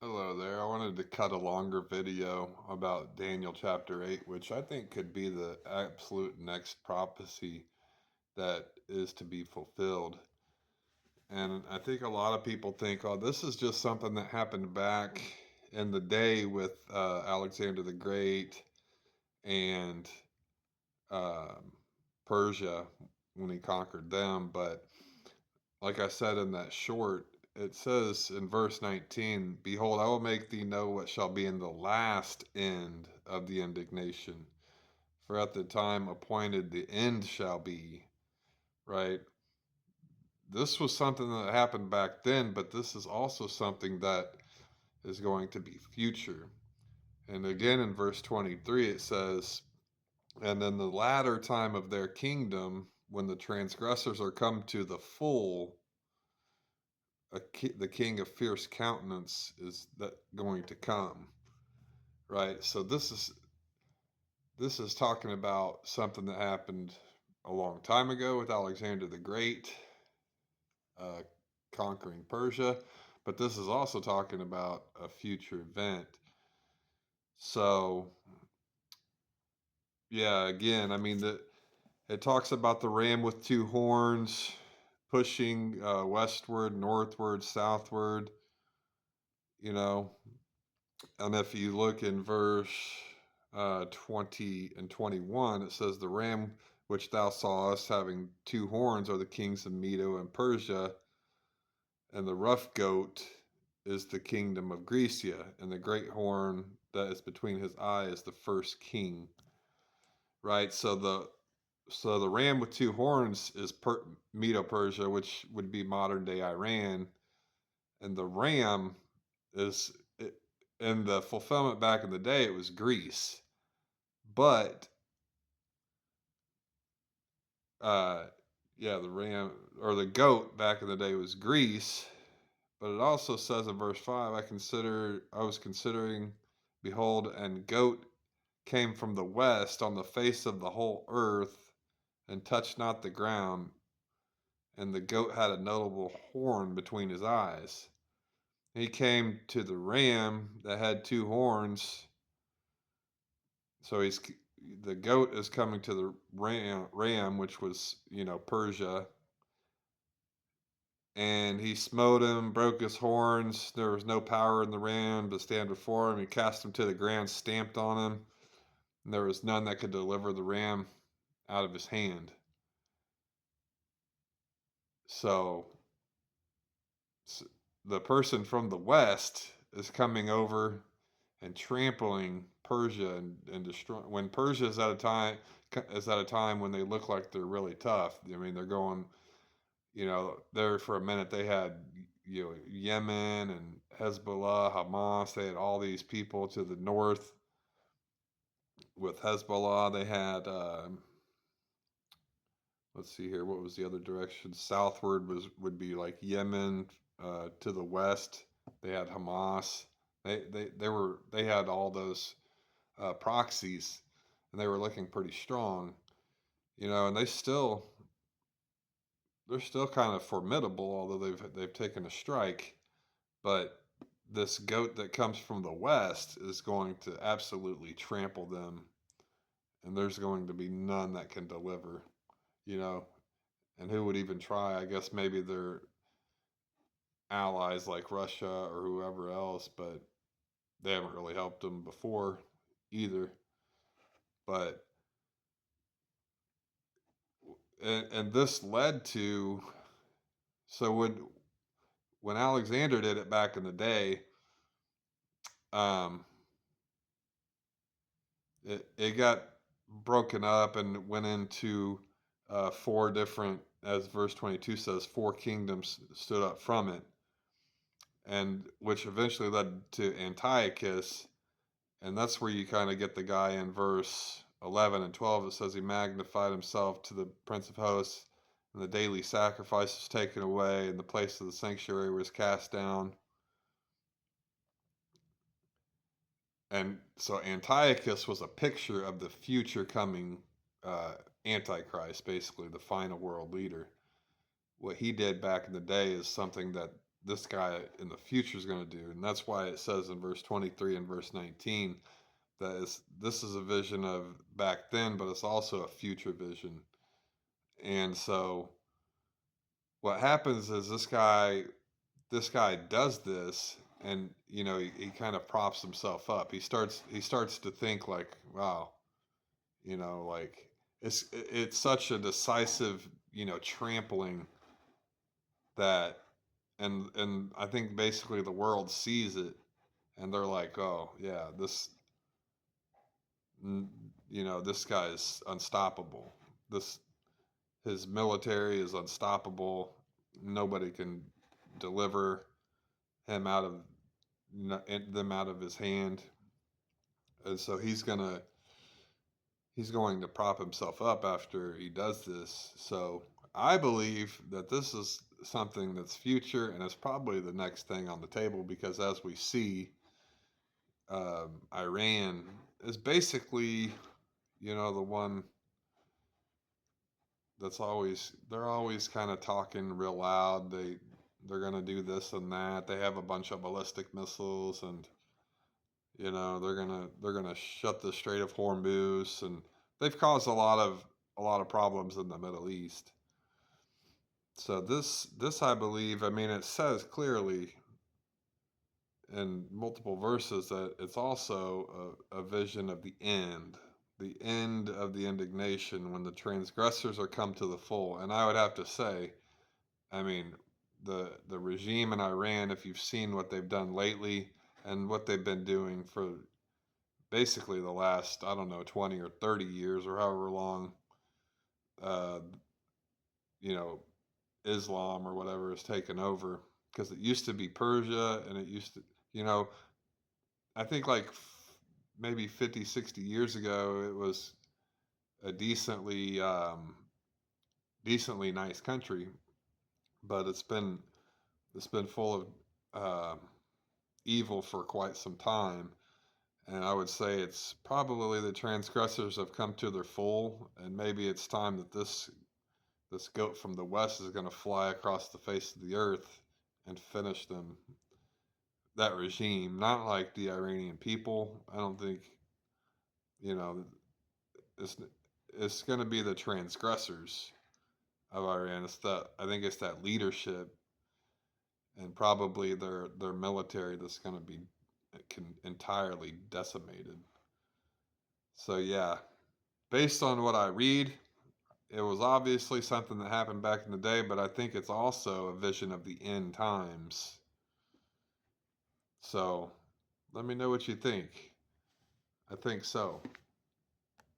Hello there. I wanted to cut a longer video about Daniel chapter 8, which I think could be the absolute next prophecy that is to be fulfilled. And I think a lot of people think, oh, this is just something that happened back in the day with Alexander the Great and um, Persia when he conquered them. But like I said in that short, it says in verse 19, "Behold, I will make thee know what shall be in the last end of the indignation. For at the time appointed the end shall be." Right? This was something that happened back then, but this is also something that is going to be future. And again in verse 23, it says, "And in the latter time of their kingdom, when the transgressors are come to the full, the king of fierce countenance is that going to come." Right, so this is talking about something that happened a long time ago with Alexander the Great uh, conquering Persia, but this is also talking about a future event. So yeah, again, I mean, it talks about the ram with two horns pushing westward, northward, southward, you know. And if you look in verse 20 and 21, it says, "The ram which thou sawest having two horns are the kings of Medo and Persia, and the rough goat is the kingdom of Grecia, and the great horn that is between his eye is the first king." Right? So the ram with two horns is Medo Persia, which would be modern day Iran, and the ram is in the fulfillment back in the day, it was Greece. But uh yeah, the ram or the goat back in the day was Greece, but it also says in verse 5, I was considering, behold, and goat came from the west on the face of the whole earth and touched not the ground, and the goat had a notable horn between his eyes. He came to the ram that had two horns. So the goat is coming to the ram, which was, Persia, and he smote him, broke his horns. There was no power in the ram to stand before him. He cast him to the ground, stamped on him, and there was none that could deliver the ram out of his hand. So the person from the west is coming over and trampling Persia and destroying. When Persia is at a time when they look like they're really tough. I mean, they're going. There for a minute they had Yemen and Hezbollah, Hamas. They had all these people to the north with Hezbollah. They had let's see here. What was the other direction? Southward would be like Yemen. To the west, they had Hamas. They had all those proxies, and they were looking pretty strong. And they're still kind of formidable, although they've taken a strike. But this goat that comes from the west is going to absolutely trample them, and there's going to be none that can deliver. You know, and who would even try? I guess maybe they're allies like Russia or whoever else, but they haven't really helped them before either. But and this led to, so when Alexander did it back in the day, um, it got broken up and went into four different, as verse 22 says, four kingdoms stood up from it, and which eventually led to Antiochus. And that's where you kind of get the guy in verse 11 and 12 that says he magnified himself to the Prince of Hosts, and the daily sacrifice was taken away, and the place of the sanctuary was cast down. And so Antiochus was a picture of the future coming Antichrist, basically the final world leader. What he did back in the day is something that this guy in the future is going to do. And that's why it says in verse 23 and verse 19 that this is a vision of back then, but it's also a future vision. And so what happens is this guy does this, and he kind of props himself up. He starts to think like, wow, like it's such a decisive, trampling that, and I think basically the world sees it, and they're like, oh yeah, n- this guy is unstoppable. This His military is unstoppable. Nobody can deliver him out of them out of his hand, and so he's going to prop himself up after he does this. So I believe that this is something that's future, and it's probably the next thing on the table, because as we see, Iran is basically, the one they're always kind of talking real loud. They're going to do this and that. They have a bunch of ballistic missiles, and they're gonna shut the Strait of Hormuz, and they've caused a lot of problems in the Middle East. So this I believe, I mean, it says clearly in multiple verses that it's also a vision of the end of the indignation, when the transgressors are come to the full. And I would have to say, I mean, the regime in Iran, if you've seen what they've done lately and what they've been doing for basically the last, I don't know, 20 or 30 years, or however long, uh, you know, Islam or whatever has taken over. Because it used to be Persia, and it used to, you know, I think like maybe 50, 60 years ago, it was a decently nice country, but it's been full of evil for quite some time. And I would say it's probably the transgressors have come to their full, and maybe it's time that this goat from the west is going to fly across the face of the earth and finish them. That regime, not like the Iranian people. I don't think, you know, it's it's going to be the transgressors of Iran. I think it's that leadership, and probably their military that's going to be entirely decimated. So yeah, based on what I read, it was obviously something that happened back in the day, but I think it's also a vision of the end times. So let me know what you think. I think so.